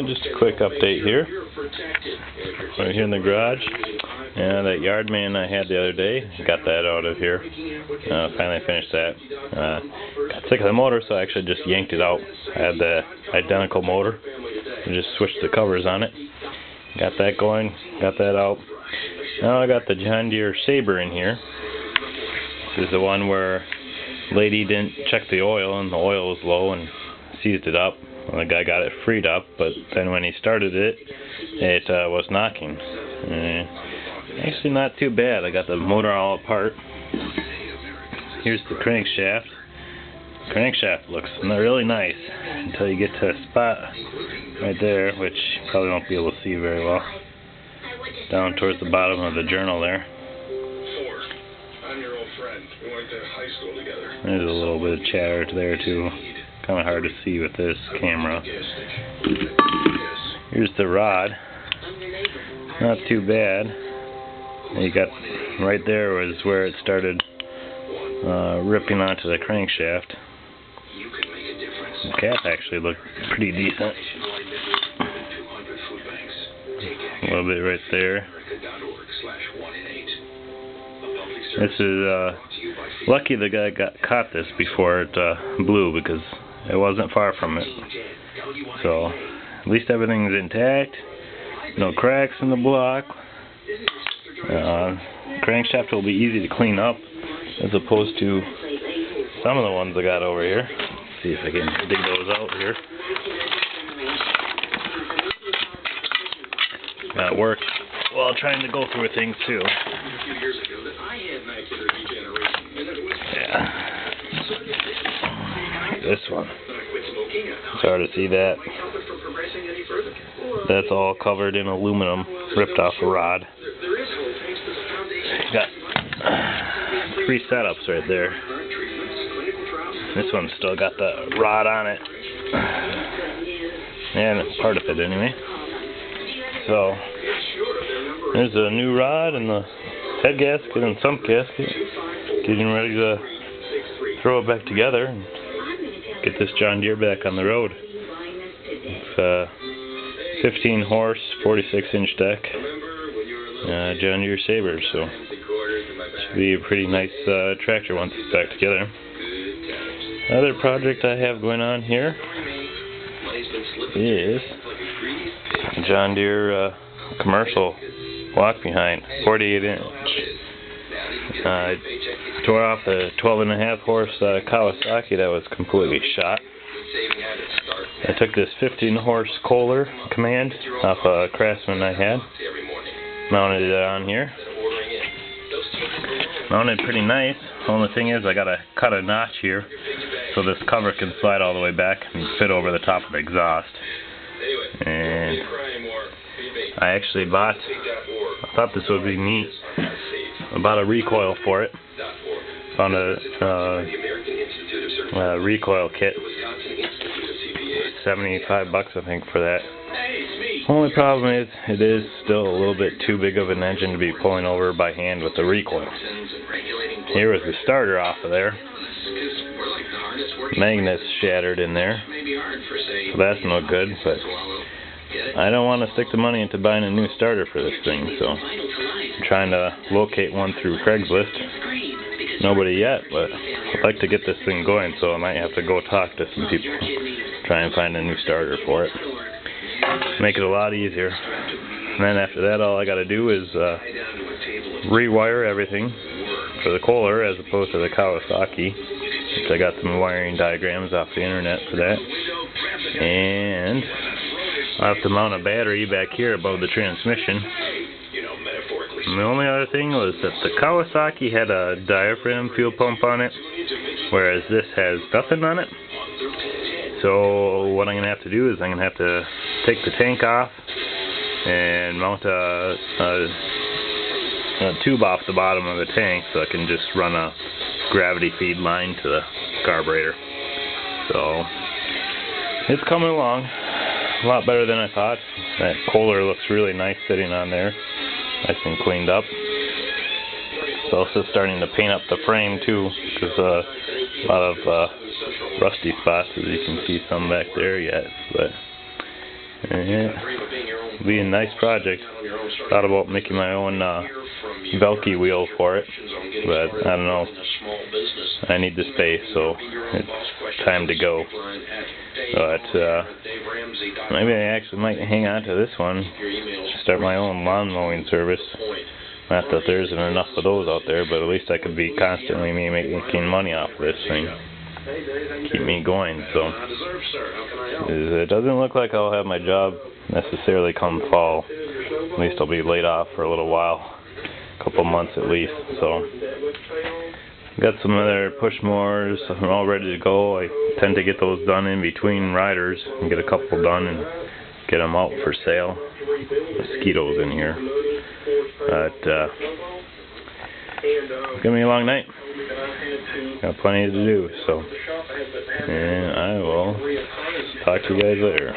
Just a quick update here. We're here in the garage. That yard man I had the other day, got that out of here. Finally finished that. Got sick of the motor, so I actually just yanked it out. I had the identical motor. I just switched the covers on it. Got that going, got that out. Now I got the John Deere Sabre in here. This is the one where lady didn't check the oil and the oil was low and seized it up. Well, the guy got it freed up, but then when he started it, it was knocking. Actually not too bad. I got the motor all apart. Here's the crankshaft. Crankshaft looks really nice until you get to a spot right there, which you probably won't be able to see very well. Down towards the bottom of the journal there. There's a little bit of chatter there too. Kind of hard to see with this camera. Here's the rod. Not too bad. You got right there was where it started ripping onto the crankshaft. The cap actually looked pretty decent. A little bit right there. This is lucky the guy caught this before it blew, because it wasn't far from it. So at least everything's intact. No cracks in the block. Crankshaft will be easy to clean up as opposed to some of the ones I got over here. Let's see if I can dig those out here. That worked while trying to go through things too. Yeah. This one. It's hard to see that. That's all covered in aluminum, ripped off a rod. Got 3 setups right there. This one's still got the rod on it. And it's part of it anyway. So there's a new rod and the head gasket and sump gasket. Getting ready to throw it back together and get this John Deere back on the road. It's 15 horse, 46-inch deck, John Deere Sabre, so should be a pretty nice tractor once it's back together. Another project I have going on here is John Deere Commercial walk behind, 48-inch. I tore off the 12.5 horse Kawasaki that was completely shot. I took this 15 horse Kohler Command off a Craftsman I had, mounted it on here. Mounted pretty nice. The only thing is I gotta cut a notch here so this cover can slide all the way back and fit over the top of the exhaust. And I actually I thought this would be neat. I bought a recoil for it. Found a recoil kit. $75 I think for that. Only problem is it is still a little bit too big of an engine to be pulling over by hand with the recoil. Here was the starter off of there. Magnets shattered in there. So that's no good, but I don't want to stick the money into buying a new starter for this thing, so I'm trying to locate one through Craigslist. Nobody yet, but I'd like to get this thing going, so I might have to go talk to some people, try and find a new starter for it. Make it a lot easier. And then after that, all I got to do is rewire everything for the Kohler as opposed to the Kawasaki, which I got some wiring diagrams off the internet for that. And I'll have to mount a battery back here above the transmission. And the only other thing was that the Kawasaki had a diaphragm fuel pump on it, whereas this has nothing on it. So what I'm going to have to do is I'm going to have to take the tank off and mount a tube off the bottom of the tank so I can just run a gravity feed line to the carburetor. So it's coming along a lot better than I thought. That Kohler looks really nice sitting on there, nice and cleaned up. It's also starting to paint up the frame too, because a lot of rusty spots, as you can see some back there yet. But Yeah, be a nice project. Thought about making my own Velke wheel for it, but I don't know. I need the space, so it's time to go. But maybe I actually might hang on to this one, start my own lawn mowing service. Not that there isn't enough of those out there, but at least I could be constantly making money off of this thing. Keep me going. So it doesn't look like I'll have my job necessarily come fall. At least I'll be laid off for a little while, a couple months at least. So got some other push mowers all ready to go. I tend to get those done in between riders and get a couple done and get them out for sale. Mosquitoes in here, but it's gonna be a long night. Got plenty to do, so and I will talk to you guys later.